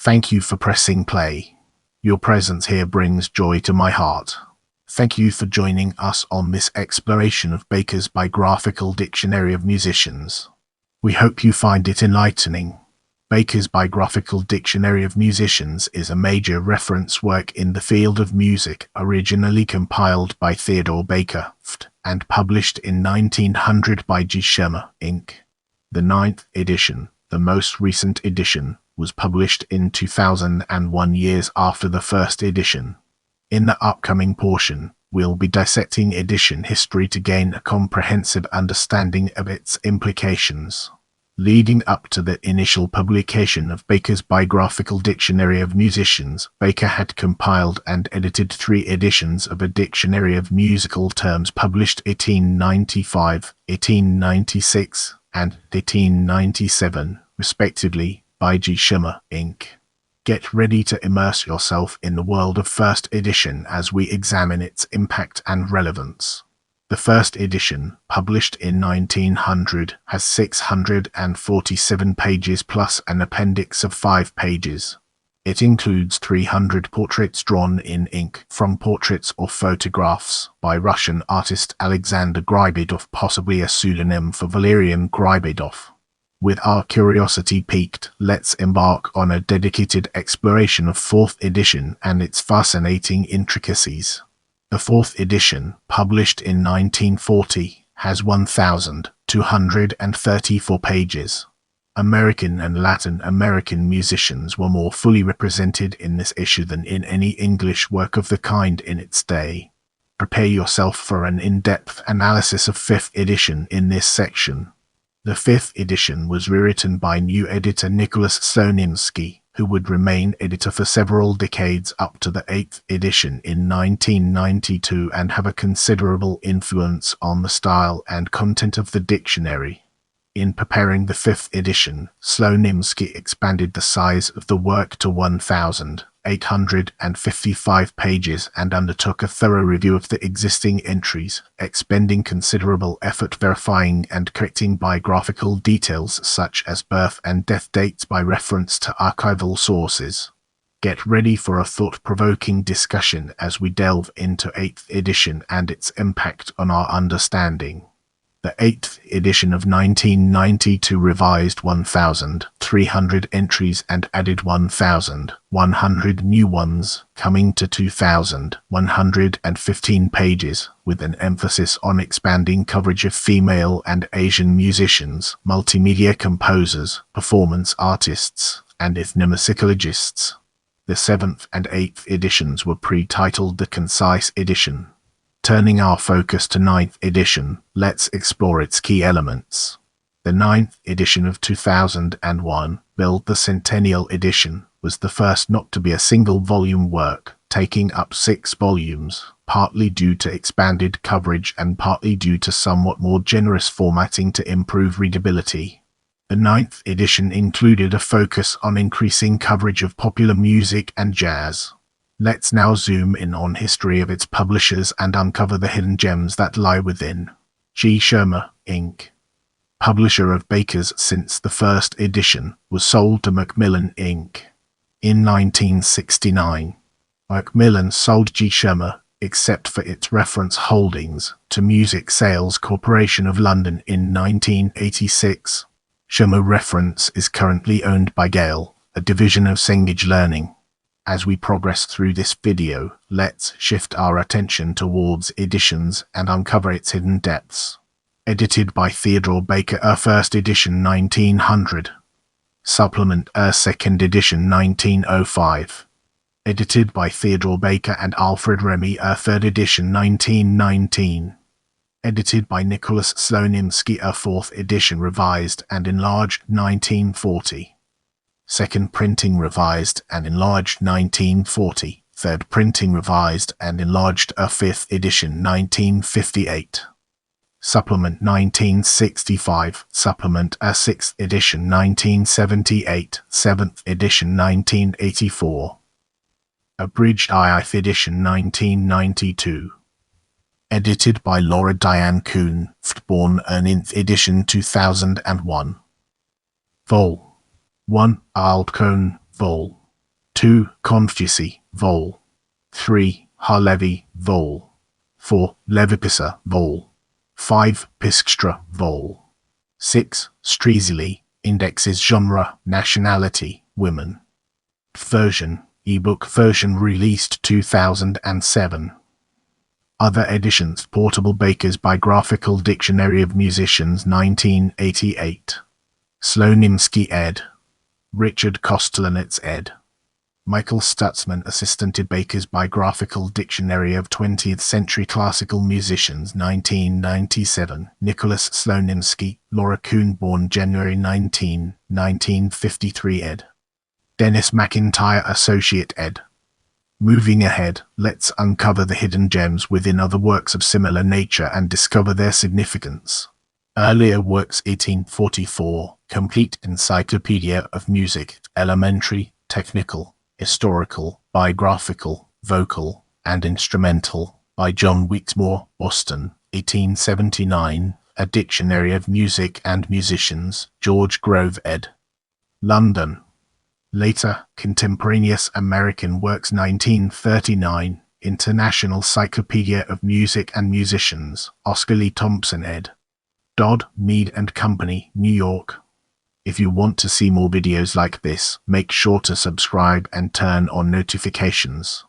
Thank you for pressing play. Your presence here brings joy to my heart. Thank you for joining us on this exploration of Baker's Biographical Dictionary of Musicians. We hope you find it enlightening. Baker's Biographical Dictionary of Musicians is a major reference work in the field of music, originally compiled by Theodore Baker and published in 1900 by Schirmer, Inc. The 9th edition, the most recent edition, was published in 2001, years after the first edition. In the upcoming portion, we'll be dissecting edition history to gain a comprehensive understanding of its implications. Leading up to the initial publication of Baker's Biographical Dictionary of Musicians, Baker had compiled and edited 3 editions of a dictionary of musical terms published 1895, 1896, and 1897, respectively, by Schirmer, Inc. Get ready to immerse yourself in the world of first edition as we examine its impact and relevance. The first edition, published in 1900, has 647 pages plus an appendix of 5 pages. It includes 300 portraits drawn in ink from portraits or photographs by Russian artist Alexander Gribadov, possibly a pseudonym for Valerian Gribadov. With our curiosity piqued, let's embark on a dedicated exploration of 4th edition and its fascinating intricacies. The 4th edition, published in 1940, has 1,234 pages. American and Latin American musicians were more fully represented in this issue than in any English work of the kind in its day. Prepare yourself for an in-depth analysis of 5th edition in this section. The 5th edition was rewritten by new editor Nicholas Slonimsky, who would remain editor for several decades up to the 8th edition in 1992 and have a considerable influence on the style and content of the dictionary. In preparing the 5th edition, Slonimsky expanded the size of the work to 1,855 pages and undertook a thorough review of the existing entries, expending considerable effort verifying and correcting biographical details such as birth and death dates by reference to archival sources. Get ready for a thought-provoking discussion as we delve into 8th edition and its impact on our understanding. The 8th edition of 1992 revised 1,300 entries and added 1,100 new ones, coming to 2,115 pages, with an emphasis on expanding coverage of female and Asian musicians, multimedia composers, performance artists, and ethnomusicologists. The 7th and 8th editions were pre-titled the Concise Edition. Turning our focus to 9th edition, let's explore its key elements. The 9th edition of 2001, billed the Centennial Edition, was the first not to be a single-volume work, taking up 6 volumes, partly due to expanded coverage and partly due to somewhat more generous formatting to improve readability. The 9th edition included a focus on increasing coverage of popular music and jazz. Let's now zoom in on history of its publishers and uncover the hidden gems that lie within. Schirmer, Inc., publisher of Baker's since the first edition, was sold to Macmillan, Inc. in 1969. Macmillan sold Schirmer, except for its reference holdings, to Music Sales Corporation of London in 1986. Schirmer reference is currently owned by Gale, a division of Cengage Learning. As we progress through this video, let's shift our attention towards editions and uncover its hidden depths. Edited by Theodore Baker, a first edition 1900. Supplement, a second edition 1905. Edited by Theodore Baker and Alfred Remy, a third edition 1919. Edited by Nicholas Slonimsky, a fourth edition revised and enlarged 1940. Second printing revised and enlarged 1940, third printing revised and enlarged, a fifth edition 1958. Supplement 1965, supplement, a sixth edition 1978, seventh edition 1984. Abridged 8th edition 1992. Edited by Laura Diane Kuhn, born 9th edition 2001. Vol. 1 Alt Cohn, Vol. 2. Confusci, vol. 3. Harlevy, vol. 4. Levipisa, vol. 5. Piskstra, vol. 6. Strezili, indexes genre, nationality, women. Version, ebook version released 2007. Other editions, Portable Baker's Biographical Dictionary of Musicians 1988. Slonimsky ed. Richard Kostelanetz ed. Michael Stutzman assisted Baker's Biographical Dictionary of 20th Century Classical Musicians 1997. Nicholas Slonimsky, Laura Kuhn, born January 19, 1953 ed. Dennis McIntyre Associate ed. Moving ahead, let's uncover the hidden gems within other works of similar nature and discover their significance. Earlier works: 1844, Complete Encyclopedia of Music, Elementary, Technical, Historical, Biographical, Vocal, and Instrumental, by John Whitmore, Boston, 1879, A Dictionary of Music and Musicians, George Grove ed. London. Later, Contemporaneous American Works 1939, International Cyclopedia of Music and Musicians, Oscar Lee Thompson ed. Dodd, Mead and Company, New York. If you want to see more videos like this, make sure to subscribe and turn on notifications.